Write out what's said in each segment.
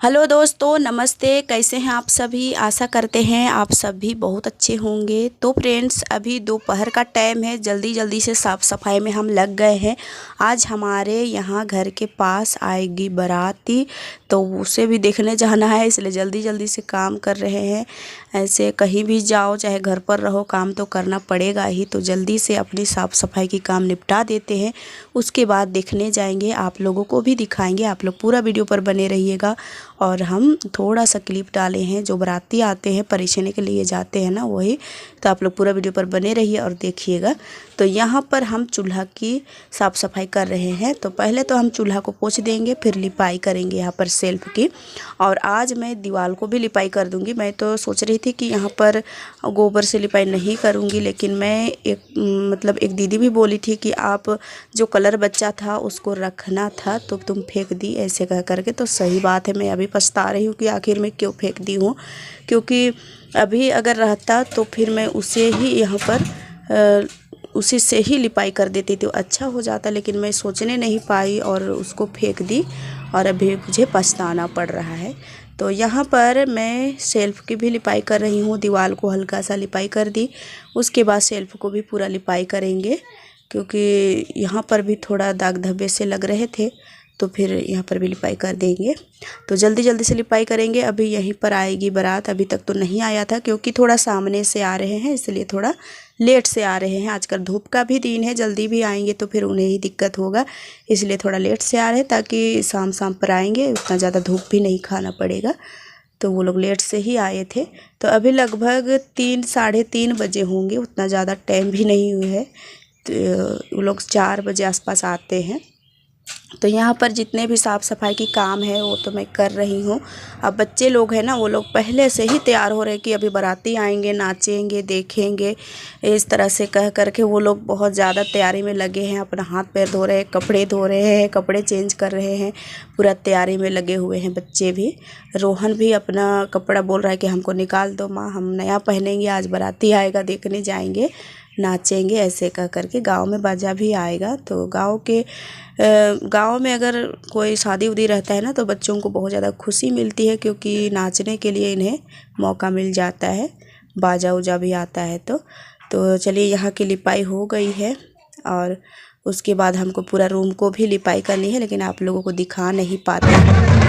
Hello दोस्तों, नमस्ते। कैसे हैं आप सभी? आशा करते हैं आप सभी बहुत अच्छे होंगे। तो फ्रेंड्स, अभी दोपहर का टाइम है, जल्दी जल्दी से साफ़ सफाई में हम लग गए हैं। आज हमारे यहाँ घर के पास आएगी बाराती, तो उसे भी देखने जाना है, इसलिए जल्दी जल्दी से काम कर रहे हैं। ऐसे कहीं भी जाओ चाहे घर पर रहो, काम तो करना पड़ेगा ही, तो जल्दी से अपनी साफ़ सफाई की काम निपटा देते हैं। उसके बाद देखने जाएंगे, आप लोगों को भी दिखाएंगे। आप लोग पूरा वीडियो पर बने रहिएगा। और हम थोड़ा सा क्लिप डाले हैं, जो बाराती आते हैं परिछने के लिए जाते हैं ना, वही। तो आप लोग पूरा वीडियो पर बने रहिए और देखिएगा। तो यहाँ पर हम चूल्हा की साफ़ सफाई कर रहे हैं। तो पहले तो हम चूल्हा को पोंछ देंगे, फिर लिपाई करेंगे यहाँ पर सेल्फ की। और आज मैं दीवार को भी लिपाई कर दूँगी। मैं तो सोच रही थी कि यहाँ पर गोबर से लिपाई नहीं करूँगी, लेकिन मैं एक दीदी भी बोली थी कि आप जो कलर बचा था उसको रखना था, तो तुम फेंक दी, ऐसे कह करके। तो सही बात है, मैं अभी पछता रही हूँ कि आखिर में क्यों फेंक दी हूँ, क्योंकि अभी अगर रहता तो फिर मैं उसे ही यहाँ पर उसी से ही लिपाई कर देती तो अच्छा हो जाता, लेकिन मैं सोचने नहीं पाई और उसको फेंक दी, और अभी मुझे पछताना पड़ रहा है। तो यहाँ पर मैं सेल्फ की भी लिपाई कर रही हूँ। दीवार को हल्का सा लिपाई कर दी, उसके बाद सेल्फ को भी पूरा लिपाई करेंगे, क्योंकि यहाँ पर भी थोड़ा दाग धब्बे से लग रहे थे, तो फिर यहाँ पर भी लिपाई कर देंगे। तो जल्दी जल्दी से लिपाई करेंगे। अभी यहीं पर आएगी बारात, अभी तक तो नहीं आया था, क्योंकि थोड़ा सामने से आ रहे हैं, इसलिए थोड़ा लेट से आ रहे हैं। आजकल धूप का भी दिन है, जल्दी भी आएंगे तो फिर उन्हें ही दिक्कत होगा, इसलिए थोड़ा लेट से आ रहे हैं, ताकि शाम शाम पर आएंगे, उतना ज़्यादा धूप भी नहीं खाना पड़ेगा। तो वो लोग लेट से ही आए थे। तो अभी लगभग 3 साढ़े 3 बजे होंगे, उतना ज़्यादा टाइम भी नहीं हुआ है। तो वो लोग 4 बजे आसपास आते हैं। तो यहाँ पर जितने भी साफ़ सफाई की काम है वो तो मैं कर रही हूँ। अब बच्चे लोग हैं ना, वो लोग पहले से ही तैयार हो रहे हैं कि अभी बाराती आएंगे, नाचेंगे, देखेंगे, इस तरह से कह करके वो लोग बहुत ज़्यादा तैयारी में लगे हैं। अपना हाथ पैर धो रहे हैं, कपड़े धो रहे हैं, कपड़े चेंज कर रहे हैं, पूरा तैयारी में लगे हुए हैं बच्चे भी। रोहन भी अपना कपड़ा बोल रहा है कि हमको निकाल दो माँ, हम नया पहनेंगे, आज बाराती आएगा, देखने जाएंगे, नाचेंगे, ऐसे कह करके। गांव में बाजा भी आएगा। तो गांव में अगर कोई शादी उदी रहता है ना, तो बच्चों को बहुत ज़्यादा खुशी मिलती है, क्योंकि नाचने के लिए इन्हें मौका मिल जाता है, बाजा उजा भी आता है। तो चलिए, यहाँ की लिपाई हो गई है, और उसके बाद हमको पूरा रूम को भी लिपाई करनी है, लेकिन आप लोगों को दिखा नहीं पाते।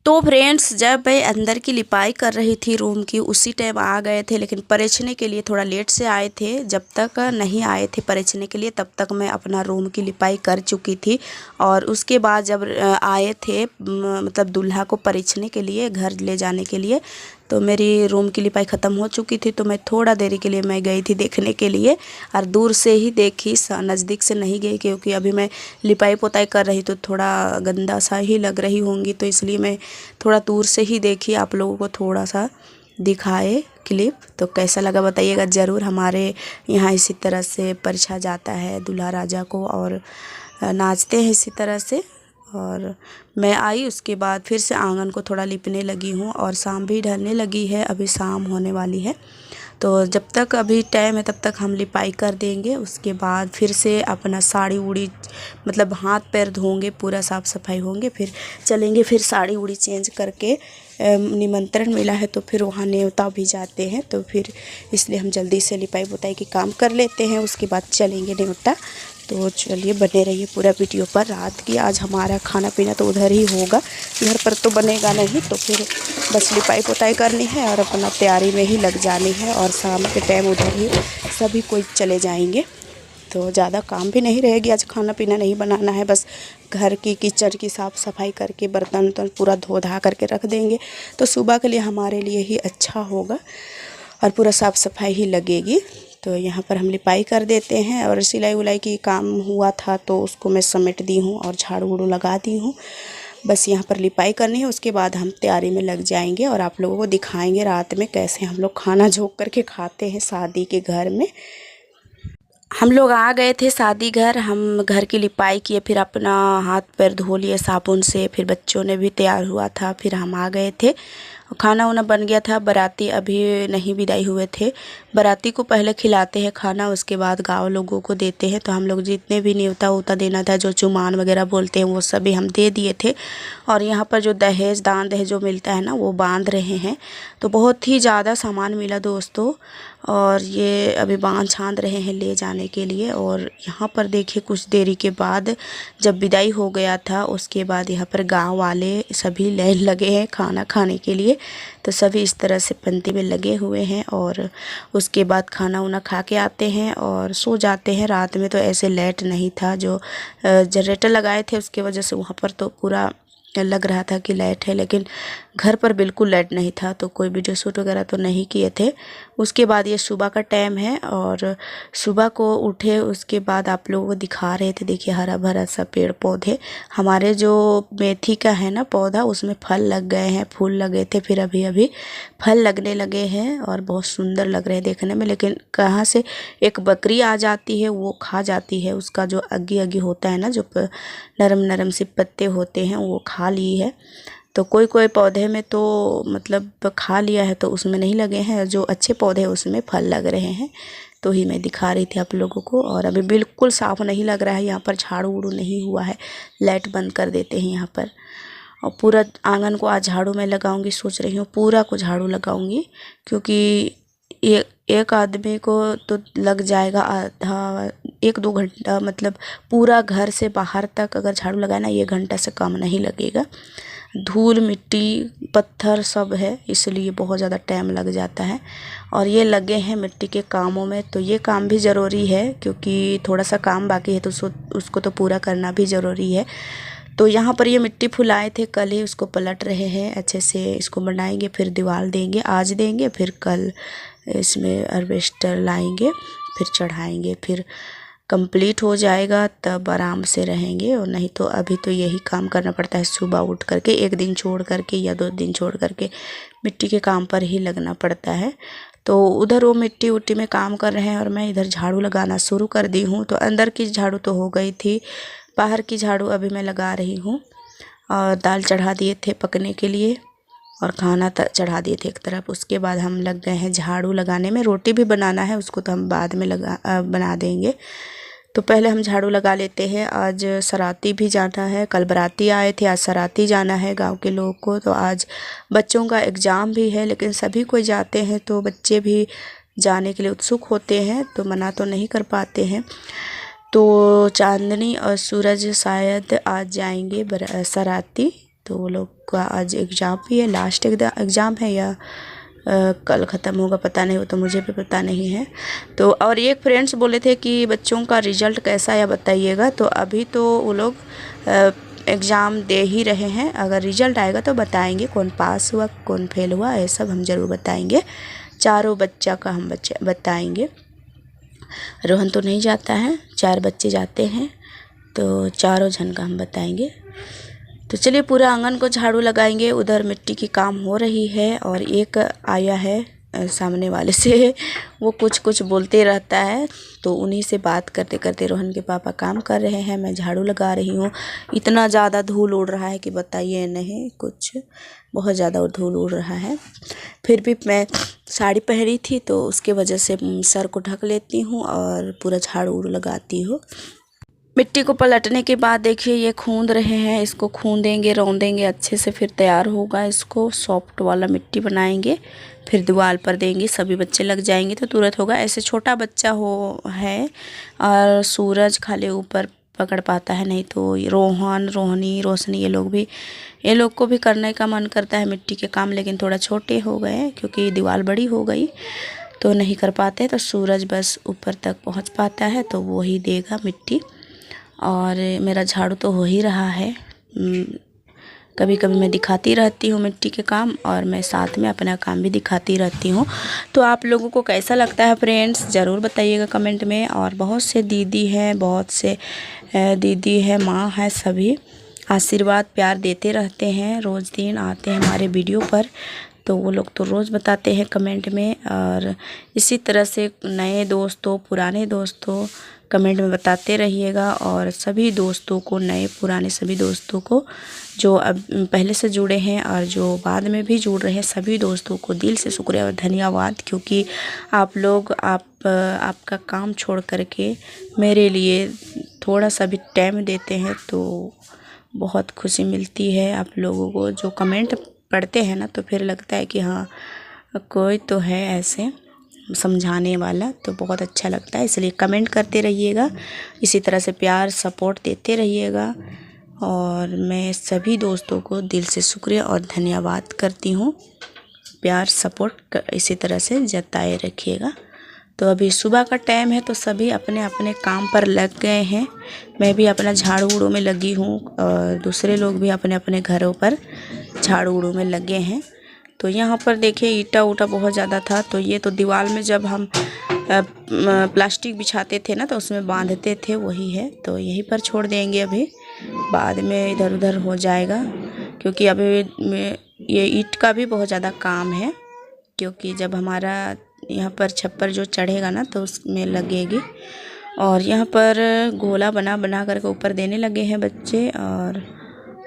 तो फ्रेंड्स, जब मैं अंदर की लिपाई कर रही थी रूम की, उसी टाइम आ गए थे, लेकिन परिछने के लिए थोड़ा लेट से आए थे। जब तक नहीं आए थे परिछने के लिए, तब तक मैं अपना रूम की लिपाई कर चुकी थी। और उसके बाद जब आए थे मतलब दूल्हा को परिछने के लिए, घर ले जाने के लिए, तो मेरी रूम की लिपाई ख़त्म हो चुकी थी। तो मैं थोड़ा देरी के लिए मैं गई थी देखने के लिए, और दूर से ही देखी, नज़दीक से नहीं गई, क्योंकि अभी मैं लिपाई पोताई कर रही तो थोड़ा गंदा सा ही लग रही होंगी, तो इसलिए मैं थोड़ा दूर से ही देखी, आप लोगों को थोड़ा सा दिखाए क्लिप। तो कैसा लगा बताइएगा ज़रूर। हमारे यहाँ इसी तरह से परिछा जाता है दूल्हा राजा को, और नाचते हैं इसी तरह से। और मैं आई, उसके बाद फिर से आंगन को थोड़ा लिपने लगी हूँ, और शाम भी ढलने लगी है, अभी शाम होने वाली है। तो जब तक अभी टाइम है तब तक हम लिपाई कर देंगे। उसके बाद फिर से अपना साड़ी उड़ी मतलब हाथ पैर धोंगे, पूरा साफ़ सफाई होंगे, फिर चलेंगे, फिर साड़ी उड़ी चेंज करके। निमंत्रण मिला है तो फिर वहाँ न्योता भी जाते हैं, तो फिर इसलिए हम जल्दी से लिपाई पोताई की काम कर लेते हैं, उसके बाद चलेंगे न्योता। तो चलिए, बने रहिए पूरा वीडियो पर। रात की आज हमारा खाना पीना तो उधर ही होगा, घर पर तो बनेगा नहीं, तो फिर बस लिपाई पोताई करनी है और अपना तैयारी में ही लग जानी है। और शाम के टाइम उधर ही सभी कोई चले जाएंगे, तो ज़्यादा काम भी नहीं रहेगी। आज खाना पीना नहीं बनाना है, बस घर की किचन की साफ़ सफाई करके बर्तन तो पूरा धो धा करके रख देंगे, तो सुबह के लिए हमारे लिए ही अच्छा होगा, और पूरा साफ़ सफाई ही लगेगी। तो यहाँ पर हम लिपाई कर देते हैं, और सिलाई उलाई की काम हुआ था तो उसको मैं समेट दी हूँ और झाड़ू उड़ू लगा दी हूँ। बस यहाँ पर लिपाई करनी है, उसके बाद हम तैयारी में लग जाएंगे और आप लोगों को दिखाएंगे रात में कैसे हम लोग खाना झोंक करके खाते हैं शादी के घर में। हम लोग आ गए थे शादी घर, हम घर की लिपाई किए, फिर अपना हाथ पैर धो लिए साबुन से, फिर बच्चों ने भी तैयार हुआ था, फिर हम आ गए थे। खाना वाना बन गया था। बाराती अभी नहीं विदाई हुए थे। बाराती को पहले खिलाते हैं खाना, उसके बाद गाँव लोगों को देते हैं। तो हम लोग जितने भी न्योता उता देना था, जो चुमान वगैरह बोलते हैं, वो सभी हम दे दिए थे। और यहाँ पर जो दहेज दान दहेज जो मिलता है ना, वो बांध रहे हैं। तो बहुत ही ज़्यादा सामान मिला दोस्तों, और ये अभी बांध छांद रहे हैं ले जाने के लिए। और यहाँ पर देखिए कुछ देरी के बाद जब विदाई हो गया था, उसके बाद यहाँ पर गांव वाले सभी लाइन लगे हैं खाना खाने के लिए। तो सभी इस तरह से पंक्ति में लगे हुए हैं और उसके बाद खाना वाना खा के आते हैं और सो जाते हैं। रात में तो ऐसे लाइट नहीं था, जो जनरेटर लगाए थे उसके वजह से वहाँ पर तो पूरा लग रहा था कि लाइट है, लेकिन घर पर बिल्कुल लाइट नहीं था। तो कोई वीडियो शूट वगैरह तो नहीं किए थे। उसके बाद ये सुबह का टाइम है और सुबह को उठे, उसके बाद आप लोगों को दिखा रहे थे, देखिए हरा भरा सा पेड़ पौधे। हमारे जो मेथी का है ना पौधा, उसमें फल लग गए हैं, फूल लगे थे, फिर अभी अभी फल लगने लगे हैं और बहुत सुंदर लग रहे हैं देखने में। लेकिन कहाँ से एक बकरी आ जाती है, वो खा जाती है। उसका जो अग्गी अग्गी होता है ना, जो नरम नरम से पत्ते होते हैं, वो खा ली है। तो कोई कोई पौधे में तो मतलब खा लिया है, तो उसमें नहीं लगे हैं। जो अच्छे पौधे हैं उसमें फल लग रहे हैं। तो ही मैं दिखा रही थी आप लोगों को। और अभी बिल्कुल साफ़ नहीं लग रहा है, यहाँ पर झाड़ू उड़ू नहीं हुआ है। लाइट बंद कर देते हैं यहाँ पर। और पूरा आंगन को आज झाड़ू मैं लगाऊंगी, सोच रही हूँ पूरा को झाड़ू लगाऊंगी, क्योंकि एक आदमी को तो लग जाएगा आधा 1-2 घंटा। मतलब पूरा घर से बाहर तक अगर झाड़ू लगाए ना, 1 घंटा से कम नहीं लगेगा। धूल मिट्टी पत्थर सब है, इसलिए बहुत ज़्यादा टाइम लग जाता है। और ये लगे हैं मिट्टी के कामों में, तो ये काम भी ज़रूरी है, क्योंकि थोड़ा सा काम बाकी है तो उसको तो पूरा करना भी ज़रूरी है। तो यहाँ पर ये मिट्टी फुलाए थे कल ही, उसको पलट रहे हैं अच्छे से। इसको बनाएंगे, फिर दीवार देंगे, आज देंगे, फिर कल इसमें अल्बेस्टर लाएंगे, फिर चढ़ाएंगे, फिर कंप्लीट हो जाएगा तब आराम से रहेंगे। और नहीं तो अभी तो यही काम करना पड़ता है, सुबह उठ करके 1 दिन छोड़ करके या 2 दिन छोड़ करके मिट्टी के काम पर ही लगना पड़ता है। तो उधर वो मिट्टी उट्टी में काम कर रहे हैं और मैं इधर झाड़ू लगाना शुरू कर दी हूँ। तो अंदर की झाड़ू तो हो गई थी, बाहर की झाड़ू अभी मैं लगा रही हूँ। और दाल चढ़ा दिए थे पकने के लिए और खाना चढ़ा दिए थे एक तरफ। उसके बाद हम लग गए हैं झाड़ू लगाने में। रोटी भी बनाना है, उसको तो हम बाद में बना देंगे। तो पहले हम झाड़ू लगा लेते हैं। आज सराती भी जाना है, कल बाराती आए थे, आज सराती जाना है गांव के लोगों को। तो आज बच्चों का एग्ज़ाम भी है, लेकिन सभी कोई जाते हैं तो बच्चे भी जाने के लिए उत्सुक होते हैं, तो मना तो नहीं कर पाते हैं। तो चांदनी और सूरज शायद आज जाएंगे सराती। तो वो लोग का आज एग्ज़ाम भी है, लास्ट एग्ज़ाम है या कल ख़त्म होगा पता नहीं, वो तो मुझे भी पता नहीं है। तो और एक फ्रेंड्स बोले थे कि बच्चों का रिज़ल्ट कैसा है बताइएगा। तो अभी तो वो लोग एग्ज़ाम दे ही रहे हैं, अगर रिज़ल्ट आएगा तो बताएंगे कौन पास हुआ कौन फेल हुआ, ये सब हम ज़रूर बताएंगे। चारों बच्चा का हम बताएंगे। रोहन तो नहीं जाता है, 4 बच्चे जाते हैं, तो चारों जन का हम बताएंगे। तो चलिए पूरा आंगन को झाड़ू लगाएंगे। उधर मिट्टी की काम हो रही है और एक आया है सामने वाले से, वो कुछ कुछ बोलते रहता है। तो उन्हीं से बात करते करते रोहन के पापा काम कर रहे हैं, मैं झाड़ू लगा रही हूँ। इतना ज़्यादा धूल उड़ रहा है कि बताइए नहीं, कुछ बहुत ज़्यादा धूल उड़ रहा है। फिर भी मैं साड़ी पहनी थी तो उसके वजह से सर को ढक लेती हूँ और पूरा झाड़ू लगाती हूँ। मिट्टी को पलटने के बाद देखिए ये खूंद रहे हैं, इसको खूंदेंगे रौंदेंगे अच्छे से, फिर तैयार होगा। इसको सॉफ्ट वाला मिट्टी बनाएंगे, फिर दीवार पर देंगे। सभी बच्चे लग जाएंगे तो तुरंत होगा। ऐसे छोटा बच्चा है और सूरज खाली ऊपर पकड़ पाता है, नहीं तो रोहन रोहनी रोशनी ये लोग को भी करने का मन करता है मिट्टी के काम, लेकिन थोड़ा छोटे हो गए क्योंकि दीवार बड़ी हो गई तो नहीं कर पाते। तो सूरज बस ऊपर तक पहुँच पाता है तो वो ही देगा मिट्टी। और मेरा झाड़ू तो हो ही रहा है। कभी कभी मैं दिखाती रहती हूँ मिट्टी के काम और मैं साथ में अपना काम भी दिखाती रहती हूँ। तो आप लोगों को कैसा लगता है फ्रेंड्स, ज़रूर बताइएगा कमेंट में। और बहुत से दीदी हैं, बहुत से दीदी है, माँ है, सभी आशीर्वाद प्यार देते रहते हैं, रोज़ दिन आते हैं हमारे वीडियो पर, तो वो लोग तो रोज़ बताते हैं कमेंट में। और इसी तरह से नए दोस्तों पुराने दोस्तों कमेंट में बताते रहिएगा, और सभी दोस्तों को, नए पुराने सभी दोस्तों को जो अब पहले से जुड़े हैं और जो बाद में भी जुड़ रहे हैं, सभी दोस्तों को दिल से शुक्रिया और धन्यवाद, क्योंकि आप लोग आपका काम छोड़ करके मेरे लिए थोड़ा सा भी टाइम देते हैं, तो बहुत खुशी मिलती है। आप लोगों को जो कमेंट पढ़ते हैं ना, तो फिर लगता है कि हाँ कोई तो है ऐसे समझाने वाला, तो बहुत अच्छा लगता है। इसलिए कमेंट करते रहिएगा, इसी तरह से प्यार सपोर्ट देते रहिएगा, और मैं सभी दोस्तों को दिल से शुक्रिया और धन्यवाद करती हूँ। प्यार सपोर्ट इसी तरह से जताए रखिएगा। तो अभी सुबह का टाइम है, तो सभी अपने अपने काम पर लग गए हैं। मैं भी अपना झाड़ू उड़ू में लगी हूँ, और दूसरे लोग भी अपने अपने घरों पर झाड़ू उड़ू में लगे हैं। तो यहाँ पर देखिए ईटा उटा बहुत ज़्यादा था, तो ये तो दीवार में जब हम प्लास्टिक बिछाते थे ना, तो उसमें बांधते थे, वही है। तो यहीं पर छोड़ देंगे, अभी बाद में इधर उधर हो जाएगा, क्योंकि अभी ये ईंट का भी बहुत ज़्यादा काम है, क्योंकि जब हमारा यहाँ पर छप्पर जो चढ़ेगा ना, तो उसमें लगेगी। और यहाँ पर गोला बना बना करके ऊपर देने लगे हैं बच्चे, और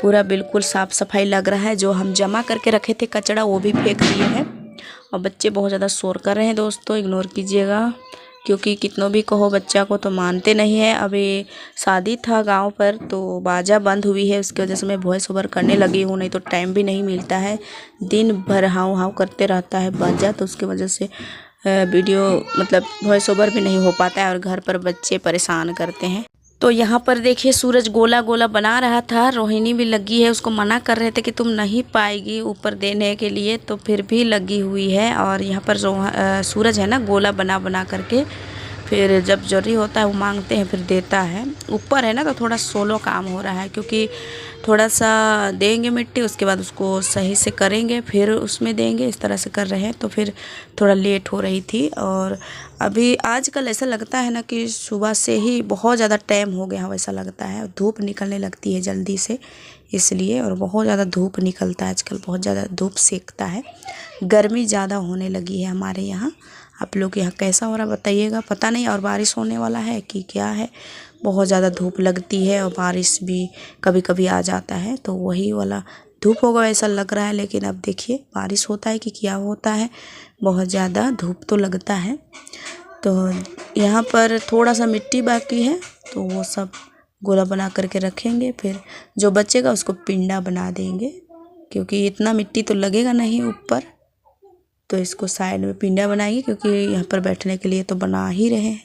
पूरा बिल्कुल साफ़ सफाई लग रहा है। जो हम जमा करके रखे थे कचरा, वो भी फेंक दिए हैं। और बच्चे बहुत ज़्यादा शोर कर रहे हैं दोस्तों, इग्नोर कीजिएगा, क्योंकि कितनों भी कहो बच्चा को तो मानते नहीं है। अभी शादी था गांव पर, तो बाजा बंद हुई है, उसकी वजह से मैं वॉइस ओवर करने लगी हूँ, नहीं तो टाइम भी नहीं मिलता है। दिन भर हाव हाव करते रहता है बाजा, तो उसकी वजह से वीडियो मतलब वॉइस ओवर भी नहीं हो पाता है, और घर पर बच्चे परेशान करते हैं। तो यहाँ पर देखिए सूरज गोला गोला बना रहा था, रोहिणी भी लगी है, उसको मना कर रहे थे कि तुम नहीं पाएगी ऊपर देने के लिए, तो फिर भी लगी हुई है। और यहाँ पर सूरज है ना, गोला बना बना करके फिर जब जरूरी होता है वो मांगते हैं, फिर देता है। ऊपर है ना, तो थोड़ा सोलो काम हो रहा है, क्योंकि थोड़ा सा देंगे मिट्टी, उसके बाद उसको सही से करेंगे, फिर उसमें देंगे, इस तरह से कर रहे हैं। तो फिर थोड़ा लेट हो रही थी। और अभी आजकल ऐसा लगता है ना कि सुबह से ही बहुत ज़्यादा टाइम हो गया, वैसा लगता है। धूप निकलने लगती है जल्दी से, इसलिए। और बहुत ज़्यादा धूप निकलता है आजकल, बहुत ज़्यादा धूप सेकता है, गर्मी ज़्यादा होने लगी है हमारे यहाँ। आप लोग यहाँ कैसा हो रहा बताइएगा, पता नहीं। और बारिश होने वाला है कि क्या है, बहुत ज़्यादा धूप लगती है, और बारिश भी कभी कभी आ जाता है, तो वही वाला धूप होगा ऐसा लग रहा है। लेकिन अब देखिए बारिश होता है कि क्या होता है, बहुत ज़्यादा धूप तो लगता है। तो यहाँ पर थोड़ा सा मिट्टी बाकी है, तो वो सब गोला बना करके रखेंगे, फिर जो बचेगा उसको पिंडा बना देंगे, क्योंकि इतना मिट्टी तो लगेगा नहीं ऊपर, तो इसको साइड में पिंडा बनाएंगे, क्योंकि यहाँ पर बैठने के लिए तो बना ही रहे हैं,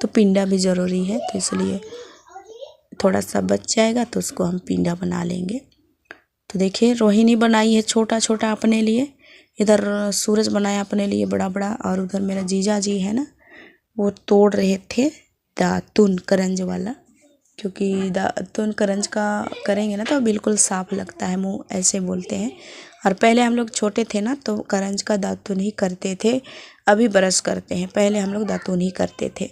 तो पिंडा भी ज़रूरी है। तो इसलिए थोड़ा सा बच जाएगा, तो उसको हम पिंडा बना लेंगे। तो देखिए रोहिणी बनाई है छोटा छोटा अपने लिए, इधर सूरज बनाया अपने लिए बड़ा बड़ा, और उधर मेरा जीजा जी है ना, वो तोड़ रहे थे दातुन करंज वाला, क्योंकि दातुन करंज का करेंगे ना तो बिल्कुल साफ़ लगता है, मुँह ऐसे बोलते हैं। और पहले हम लोग छोटे थे ना, तो करंज का दातुन ही करते थे, अभी ब्रश करते हैं, पहले हम लोग दातुन ही करते थे।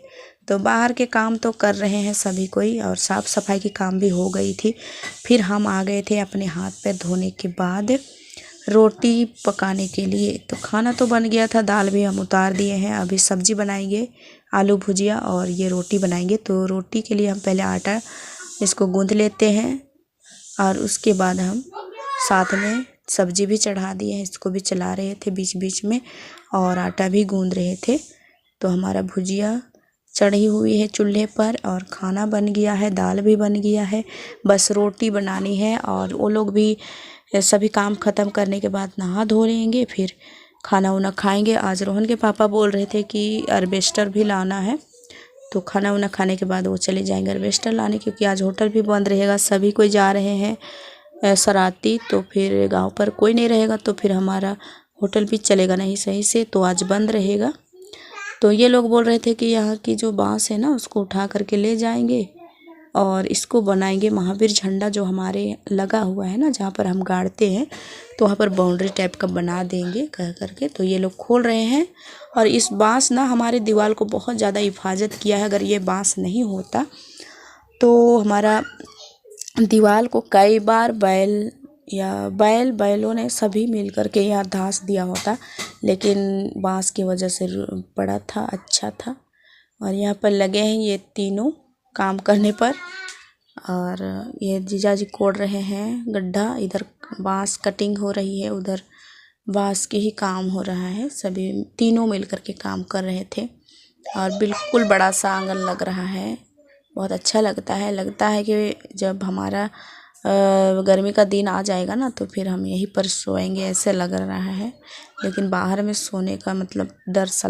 तो बाहर के काम तो कर रहे हैं सभी कोई, और साफ़ सफाई की काम भी हो गई थी। फिर हम आ गए थे अपने हाथ पैर धोने के बाद रोटी पकाने के लिए। तो खाना तो बन गया था, दाल भी हम उतार दिए हैं, अभी सब्जी बनाएंगे, आलू भुजिया, और ये रोटी बनाएंगे। तो रोटी के लिए हम पहले आटा इसको गूँध लेते हैं, और उसके बाद हम साथ में सब्जी भी चढ़ा दिए हैं, इसको भी चला रहे थे बीच बीच में, और आटा भी गूँध रहे थे। तो हमारा भुजिया चढ़ी हुई है चूल्हे पर, और खाना बन गया है, दाल भी बन गया है, बस रोटी बनानी है। और वो लोग भी सभी काम ख़त्म करने के बाद नहा धो लेंगे, फिर खाना वाना खाएंगे। आज रोहन के पापा बोल रहे थे कि अरबेस्टर भी लाना है, तो खाना वाना खाने के बाद वो चले जाएंगे अरबेस्टर लाने, क्योंकि आज होटल भी बंद रहेगा, सभी कोई जा रहे हैं सराती। तो फिर गांव पर कोई नहीं रहेगा, तो फिर हमारा होटल भी चलेगा नहीं सही से, तो आज बंद रहेगा। तो ये लोग बोल रहे थे कि यहाँ की जो बांस है ना, उसको उठा करके ले जाएंगे, और इसको बनाएंगे महावीर झंडा जो हमारे लगा हुआ है ना, जहाँ पर हम गाड़ते हैं, तो वहाँ पर बाउंड्री टाइप का बना देंगे कह करके। तो ये लोग खोल रहे हैं। और इस बांस ना हमारे दीवार को बहुत ज़्यादा हिफाजत किया है, अगर ये बांस नहीं होता तो हमारा दीवार को कई बार बैलों ने सभी मिलकर के यहाँ धंस दिया होता, लेकिन बांस की वजह से पड़ा था, अच्छा था। और यहाँ पर लगे हैं ये तीनों काम करने पर। और ये जीजा जी कोड़ रहे हैं गड्ढा, इधर बांस कटिंग हो रही है, उधर बांस के ही काम हो रहा है। सभी तीनों मिलकर के काम कर रहे थे और बिल्कुल बड़ा सा आंगन लग रहा है। बहुत अच्छा लगता है कि जब हमारा गर्मी का दिन आ जाएगा ना तो फिर हम यहीं पर सोएंगे, ऐसे लग रहा है। लेकिन बाहर में सोने का मतलब डर सा